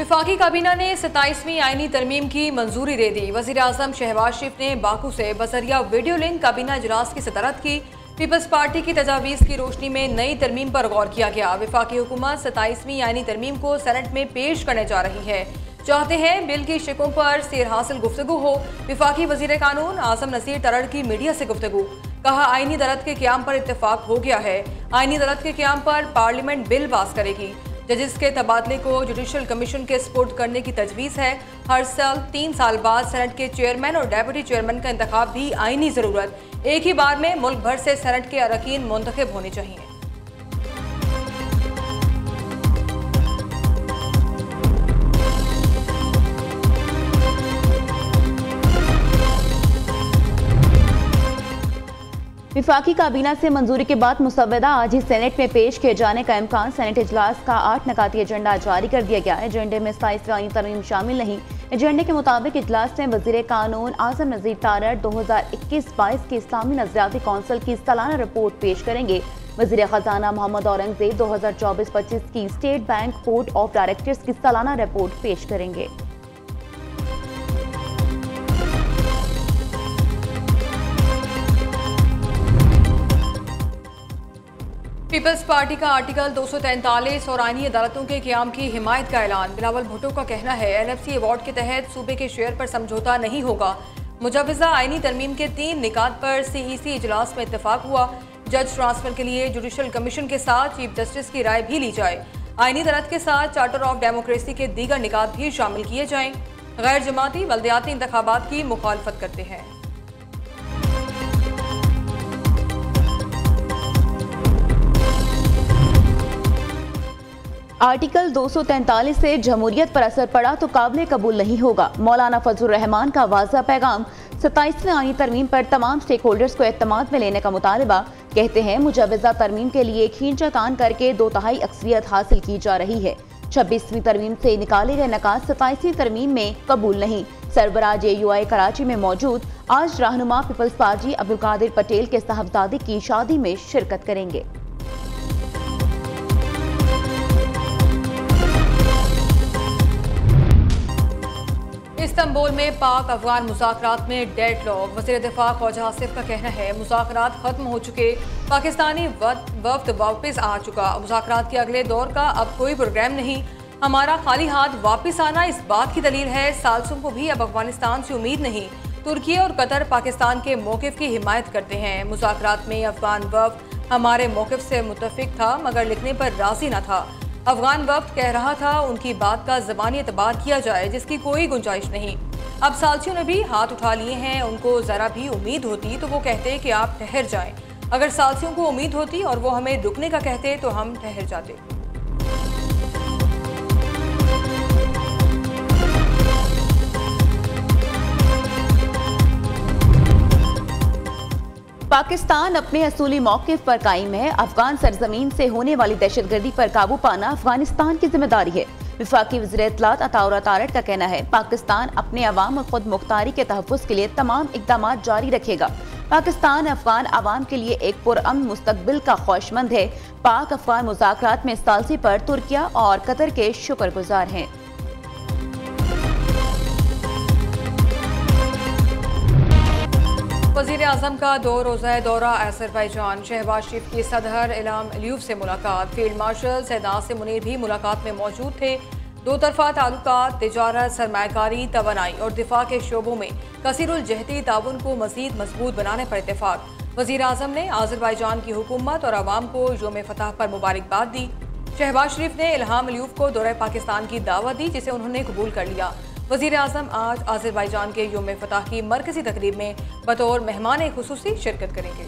विफाकी काबीना ने 27वीं आईनी तरमीम की मंजूरी दे दी। वज़ीर आज़म शहबाज शरीफ ने बाकू से बजरिया वीडियो लिंक काबीना इजलास की सदारत की। पीपल्स पार्टी की तजावीज़ की रोशनी में नई तरमीम पर गौर किया गया। विफाकी हुकूमत 27वीं आईनी तरमीम को सेनेट में पेश करने जा रही है। चाहते हैं बिल की शिकों पर सेर हासिल गुफ्तगू हो। विफाकी वज़ीर कानून आज़म नसीर तरड़ की मीडिया से गुफ्तगू, कहा आईनी अदालत के क़याम पर इत्तेफाक हो गया है। आईनी अदालत के क़याम पर पार्लियामेंट बिल पास करेगी। जजेस के तबादले को जुडिशल कमीशन के स्पुर्द करने की तजवीज़ है। हर साल 3 साल बाद सेनेट के चेयरमैन और डेप्यूटी चेयरमैन का इंतखाब भी आईनी ज़रूरत। एक ही बार में मुल्क भर से सेनेट के अरकान मुंतखब होने चाहिए। विफाकी काबीना से मंजूरी के बाद मुसव्वदा आज ही सेनेट में पेश किए जाने का इम्कान। सेनेट इजलास का 8 नकाती एजेंडा जारी कर दिया गया है। एजेंडे में 27वीं आईनी तरमीम शामिल नहीं। एजेंडे के मुताबिक इजलास में वज़ीर कानून आज़म नज़ीर तारड़ 2021-22 की इस्लामी नज़रियाती कौंसिल की सालाना रिपोर्ट पेश करेंगे। वज़ीर ख़जाना मोहम्मद औरंगज़ेब 2024-25 की state bank board of directors की सालाना रिपोर्ट पेश करेंगे। पीपल्स पार्टी का आर्टिकल 243 और आईनी अदालतों के क़याम की हिमायत का ऐलान। बिलावल भुट्टो का कहना है NFC अवार्ड के तहत सूबे के शेयर पर समझौता नहीं होगा। मुजवज़ा आईनी तरमीम के 3 निकात पर CEC इजलास में इत्तेफाक हुआ। जज ट्रांसफर के लिए जुडिशल कमीशन के साथ चीफ जस्टिस की राय भी ली जाए। आईनी अदालत के साथ चार्टर ऑफ डेमोक्रेसी के दीगर निकात भी शामिल किए जाएं। गैर जमाती बल्दियाती इंतखाबात की मुखालफत करते हैं। आर्टिकल 243 से जमहूरियत पर असर पड़ा तो काबिल कबूल नहीं होगा। मौलाना फजलुर रहमान का वाज़ा पैगाम। 27वीं आईनी तरमीम पर तमाम स्टेक होल्डर्स को एतमाद में लेने का मुतालबा। कहते हैं मुजवज़ा तरमीम के लिए खींचातान करके 2/3 अक्सरियत हासिल की जा रही है। 26वीं तरमीम से निकाले गए नकात 27वीं तरमीम में कबूल नहीं। सरबराह AUI कराची में मौजूद। आज रहनुमा पीपल्स पार्टी अब्दुल कादिर पटेल के साहबजादे की शादी में शिरकत करेंगे। इस्तांबुल में पाक अफगान मुज़ाकरात में डेडलॉक। वज़ीर दिफा ख्वाजा आसिफ का कहना है मुज़ाकरात खत्म हो चुके, पाकिस्तानी वफ्द वापस आ चुका। मुज़ाकरात के अगले दौर का अब कोई प्रोग्राम नहीं। हमारा खाली हाथ वापस आना इस बात की दलील है। साल्सों को भी अब अफगानिस्तान से उम्मीद नहीं। तुर्की और कतर पाकिस्तान के मौक़िफ़ की हिमायत करते हैं। मुज़ाकरात में अफगान वफ्द हमारे मौक़िफ़ से मुत्तफ़िक था मगर लिखने पर राज़ी न था। अफगान वफ्द कह रहा था उनकी बात का ज़बानी एतबार किया जाए जिसकी कोई गुंजाइश नहीं। अब साल्सियों ने भी हाथ उठा लिए हैं। उनको ज़रा भी उम्मीद होती तो वो कहते कि आप ठहर जाएं। अगर साल्सियों को उम्मीद होती और वो हमें रुकने का कहते तो हम ठहर जाते। पाकिस्तान अपने असूली मौक़िफ़ पर कायम है। अफगान सरजमीन से होने वाली दहशतगर्दी पर काबू पाना अफगानिस्तान की जिम्मेदारी है। विफाकी वज़ीर इत्तलात अताउर तारड़ का कहना है पाकिस्तान अपने अवाम और खुद मुख्तारी के तहफ़्फ़ुज़ के लिए तमाम इक़दाम जारी रखेगा। पाकिस्तान अफगान अवाम के लिए एक पुरअमन मुस्तक़बिल का ख्वाहिशमंद है। पाक अफगान मुज़ाकरात में सालसी पर तुर्किया और कतर के शुक्रगुजार हैं। वज़ीर आज़म का 2 रोज़ा दौरा अज़रबैजान। शहबाज शरीफ की सदर इल्हाम अलियव से मुलाकात। फील्ड मार्शल सैयद नासिर मुनीर भी मुलाकात में मौजूद थे। 2 तरफ़ा ताल्लुकात, तिजारत, सरमायाकारी, तवानाई और दिफा के शोबों में कसीरुल जहती ताउन को मज़ीद मजबूत बनाने पर इत्तेफाक। वज़ीर आज़म ने अज़रबैजान की हुकूमत और अवाम को यौम फतह पर मुबारकबाद दी। शहबाज शरीफ ने इल्हाम अलियव को दौरे पाकिस्तान की दावत दी जिसे उन्होंने कबूल कर लिया। वज़ीर आज़म आज अज़रबैजान के यौम फतह की मरकज़ी तकरीब में बतौर मेहमान खुसूसी शिरकत करेंगे।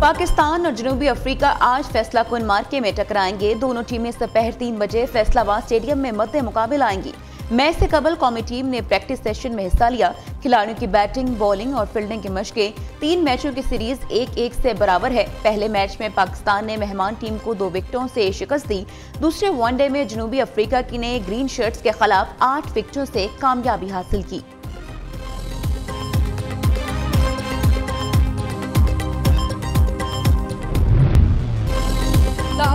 पाकिस्तान और जनूबी अफ्रीका आज फैसला कुन मार्के में टकराएंगे। दोनों टीमें दोपहर 3 बजे फैसलाबाद स्टेडियम में मद्दे मुकाबला आएंगी। मैच से कबल कौमी टीम ने प्रैक्टिस सेशन में हिस्सा लिया। खिलाड़ियों की बैटिंग, बॉलिंग और फील्डिंग की मशकें। 3 मैचों की सीरीज 1-1 से बराबर है। पहले मैच में पाकिस्तान ने मेहमान टीम को 2 विकेटों से शिकस्त दी। दूसरे वनडे में जनूबी अफ्रीका की ने ग्रीन शर्ट्स के खिलाफ 8 विकेटों से कामयाबी हासिल की।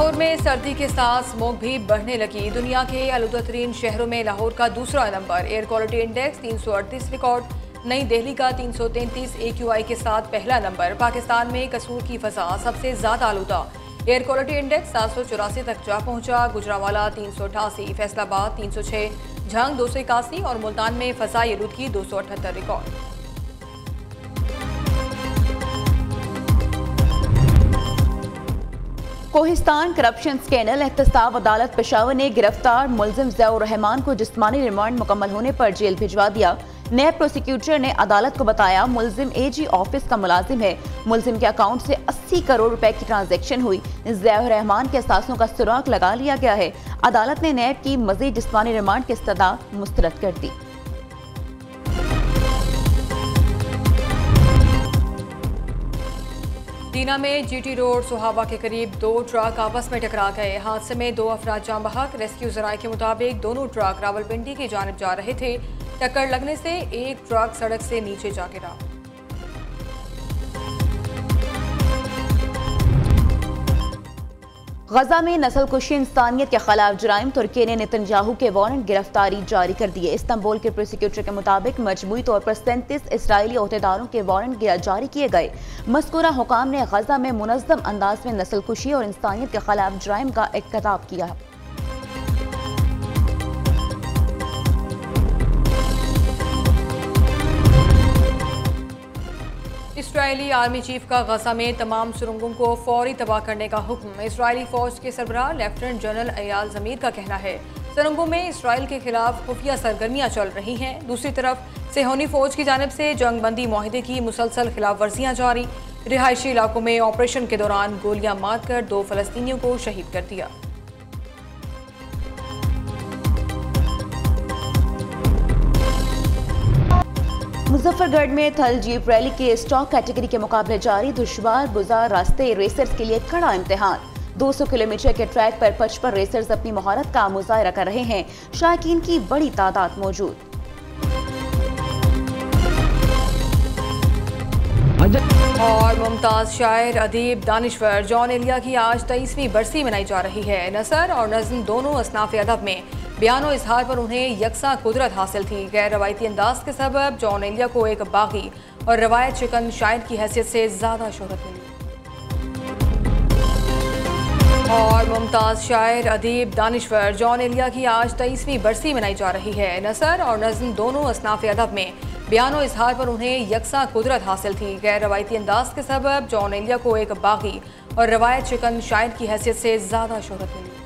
लाहौर में सर्दी के साथ स्मोक भी बढ़ने लगी। दुनिया के आलूदातरीन शहरों में लाहौर का दूसरा number. Air quality index 338 record. नई दिल्ली का 333 AQI के साथ पहला नंबर। पाकिस्तान में कसूर की फजा सबसे ज्यादा आलूदा। एयर क्वालिटी इंडेक्स 784 तक जा पहुंचा। गुजरांवाला 388, फैसलाबाद 306, झंग 281 और मुल्तान में फजाई आलूदगी 278 रिकॉर्ड। कोहिस्तान करप्शन स्कैंडल एहतसाब अदालत पेशावर ने गिरफ्तार मुलजिम ज़ियाउर रहमान को जिस्मानी रिमांड मुकम्मल होने पर जेल भिजवा दिया। नैब प्रोसिक्यूटर ने अदालत को बताया मुलजिम AG ऑफिस का मुलाजिम है। मुलजिम के अकाउंट से 80 करोड़ रुपए की ट्रांजैक्शन हुई। ज़ियाउर रहमान के असासों का सुराग लगा लिया गया है। अदालत ने नैब की मजीद जिस्मानी रिमांड की इस्तदा मुस्तरद कर दी। दीना में GT रोड सुहावा के करीब 2 ट्रक आपस में टकरा गए। हादसे में 2 अफराद जान बहक। रेस्क्यू जराये के मुताबिक दोनों ट्रक रावलपिंडी की जानिब जा रहे थे। टक्कर लगने से एक ट्रक सड़क से नीचे जा गिरा। गजा में नस्लकुशी इंसानियत के खिलाफ जराइम। तुर्की ने नेतन्याहू के वारंट गिरफ्तारी जारी कर दिए। इस्तांबुल के प्रोसिक्यूटर के मुताबिक मजमूई तौर पर 37 इसराइली ओहदेदारों के वारंट जारी किए गए। मज़कूरा हुकाम ने गजा में मुनज़्ज़म अंदाज में नस्लकुशी और इंसानियत के खिलाफ जराइम का इर्तिकाब किया। इसराइली आर्मी चीफ का गजा में तमाम सुरंगों को फौरी तबाह करने का हुक्म। इसराइली फौज के सरबराह लेफ्टिनेंट जनरल अयाल ज़मीर का कहना है सुरंगों में इसराइल के खिलाफ खुफिया सरगर्मियां चल रही हैं। दूसरी तरफ सेहोनी फौज की जानिब से जंगबंदी माहिदे की मुसलसल खिलाफ वर्जियां जारी। रिहायशी इलाकों में ऑपरेशन के दौरान गोलियां मारकर 2 फलस्तीनियों को शहीद कर दिया। मुजफ्फरगढ़ में थल जीप रैली के स्टॉक कैटेगरी के मुकाबले जारी। दुश्वार गुजार रास्ते रेसर्स के लिए कड़ा इम्तिहान। 200 किलोमीटर के ट्रैक पर 55 रेसर्स अपनी महारत का मुजाहरा कर रहे हैं। शायकीन की बड़ी तादाद मौजूद। और मुमताज शायर, अदीब, दानिश्वर जॉन एलिया की आज 23वीं बरसी मनाई जा रही है। नसर और नज़्म दोनों असनाफ अदब में बयान और इजहार पर उन्हें यकसा कुदरत हासिल थी। गैर रवायती अंदाज के सबब जॉन एलिया को एक बागी और रवायत शिकन शायर की हैसियत से ज़्यादा शोहरत मिली। और मुमताज शायर, अदीब, दानिश्वर जॉन एलिया की आज 23वीं बरसी मनाई जा रही है। नसर और नज़्म दोनों असनाफ अदब में बयान और इजहार पर उन्हें यकसा कुदरत हासिल थी। गैर रवायती अंदाज के सबब जॉन एलिया को एक बागी और रवायत शिकन शायर की हैसियत से ज़्यादा शोहरत मिली।